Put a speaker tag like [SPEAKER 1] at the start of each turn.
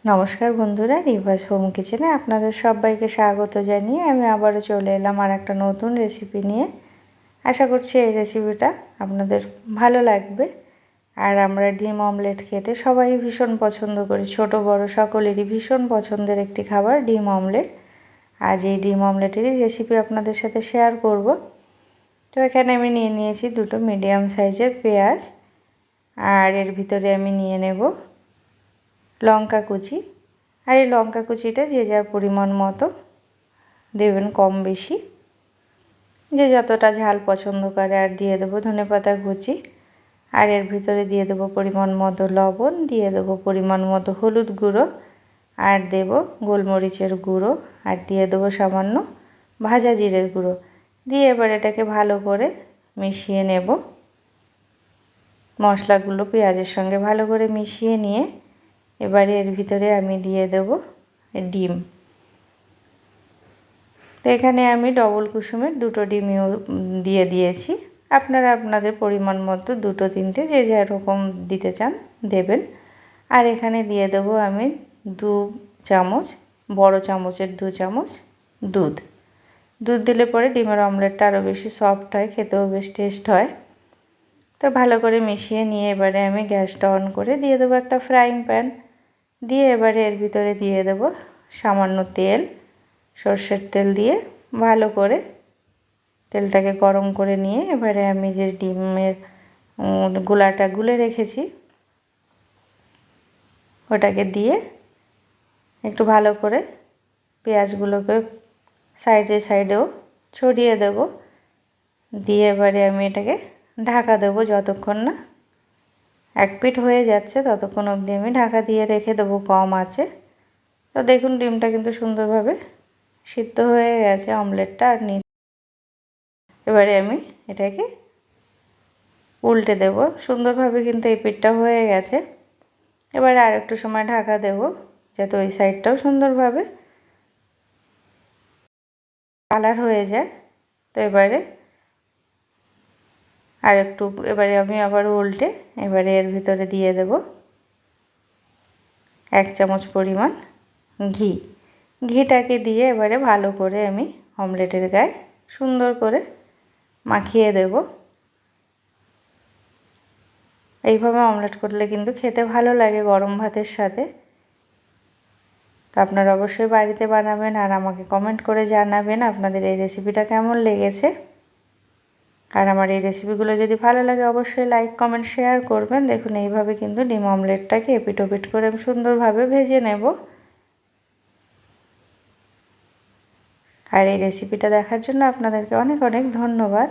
[SPEAKER 1] নমস্কার বন্ধুরা, রিভাস হোম কিচেনে আপনাদের সবাইকে স্বাগত জানিয়ে আমি আবারও চলে এলাম আর একটা নতুন রেসিপি নিয়ে। আশা করছি এই রেসিপিটা আপনাদের ভালো লাগবে। আর আমরা ডিম অমলেট খেতে সবাই ভীষণ পছন্দ করি, ছোট বড় সকলেরই ভীষণ পছন্দের একটি খাবার ডিম অমলেট। আজ এই ডিম অমলেটেরই রেসিপি আপনাদের সাথে শেয়ার করব। তো এখানে আমি নিয়ে নিয়েছি দুটো মিডিয়াম সাইজের পেঁয়াজ, আর এর ভিতরে আমি নিয়ে নেব লঙ্কা কুচি। আর এই লঙ্কা কুচিটা যে যার পরিমাণ মতো দেবেন, কম বেশি যে যতটা ঝাল পছন্দ করে। আর দিয়ে দেবো ধনেপাতা কুচি, আর এর ভিতরে দিয়ে দেবো পরিমাণ মতো লবণ, দিয়ে দেবো পরিমাণ মতো হলুদ গুঁড়ো, আর দেব গোলমরিচের গুঁড়ো, আর দিয়ে দেবো সামান্য ভাজা জিরের গুঁড়ো দিয়ে এবার এটাকে ভালো করে মিশিয়ে নেব। মশলাগুলো পেঁয়াজের সঙ্গে ভালো করে মিশিয়ে নিয়ে এবারে এর ভিতরে আমি দিয়ে দেব ডিম। তো এখানে আমি ডবল কুসুমের দুটো ডিমও দিয়ে দিয়েছি। আপনারা আপনাদের পরিমাণ মতো দুটো তিনটে যে যেরকম দিতে চান দেবেন। আর এখানে দিয়ে দেব আমি 2 চামচ, বড় চামচের 2 চামচ দুধ দিলে পরে ডিমের অমলেটটা আরও বেশি সফট হয়, খেতেও বেশ টেস্ট হয়। তো ভালো করে মিশিয়ে নিয়ে এবারে আমি গ্যাসটা অন করে দিয়ে দেবো একটা ফ্রাইং প্যান। দিয়ে এবারে এর ভিতরে দিয়ে দেব সামান্য তেল, সর্ষের তেল দিয়ে ভালো করে তেলটাকে গরম করে নিয়ে এবারে আমি যে ডিমের গোলাটা গুলে রেখেছি ওটাকে দিয়ে একটু ভালো করে পেঁয়াজগুলোকে সাইডেও ছড়িয়ে দেব। দিয়ে এবারে আমি এটাকে ঢাকা দেব যতক্ষণ না এক পিঠ হয়ে যাচ্ছে ততক্ষণ অবধি আমি ঢাকা দিয়ে রেখে দেবো কম আঁচে। তো দেখুন ডিমটা কিন্তু সুন্দরভাবে সিদ্ধ হয়ে গেছে অমলেটটা। আর এবারে আমি এটাকে উল্টে দেব। সুন্দরভাবে কিন্তু এই পিঠটা হয়ে গেছে। এবারে আর একটু সময় ঢাকা দেব যাতে ওই সাইডটাও সুন্দরভাবে কালার হয়ে যায়। তো এবারে আমি আবার উল্টে এবারে এর ভিতরে দিয়ে দেব 1 চামচ পরিমাণ ঘিটাকে দিয়ে এবারে ভালো করে আমি অমলেটের গায়ে সুন্দর করে মাখিয়ে দেব। এইভাবে অমলেট করলে কিন্তু খেতে ভালো লাগে গরম ভাতের সাথে। তো আপনারা অবশ্যই বাড়িতে বানাবেন আর আমাকে কমেন্ট করে জানাবেন আপনাদের এই রেসিপিটা কেমন লেগেছে। আর আমার এই রেসিপিগুলো যদি ভালো লাগে অবশ্যই লাইক কমেন্ট শেয়ার করবেন। দেখুন এইভাবে কিন্তু ডিম অমলেটটাকে এপিট ওপিট করে আমি সুন্দরভাবে ভেজে নেব। আর এই রেসিপিটা দেখার জন্য আপনাদেরকে অনেক অনেক ধন্যবাদ।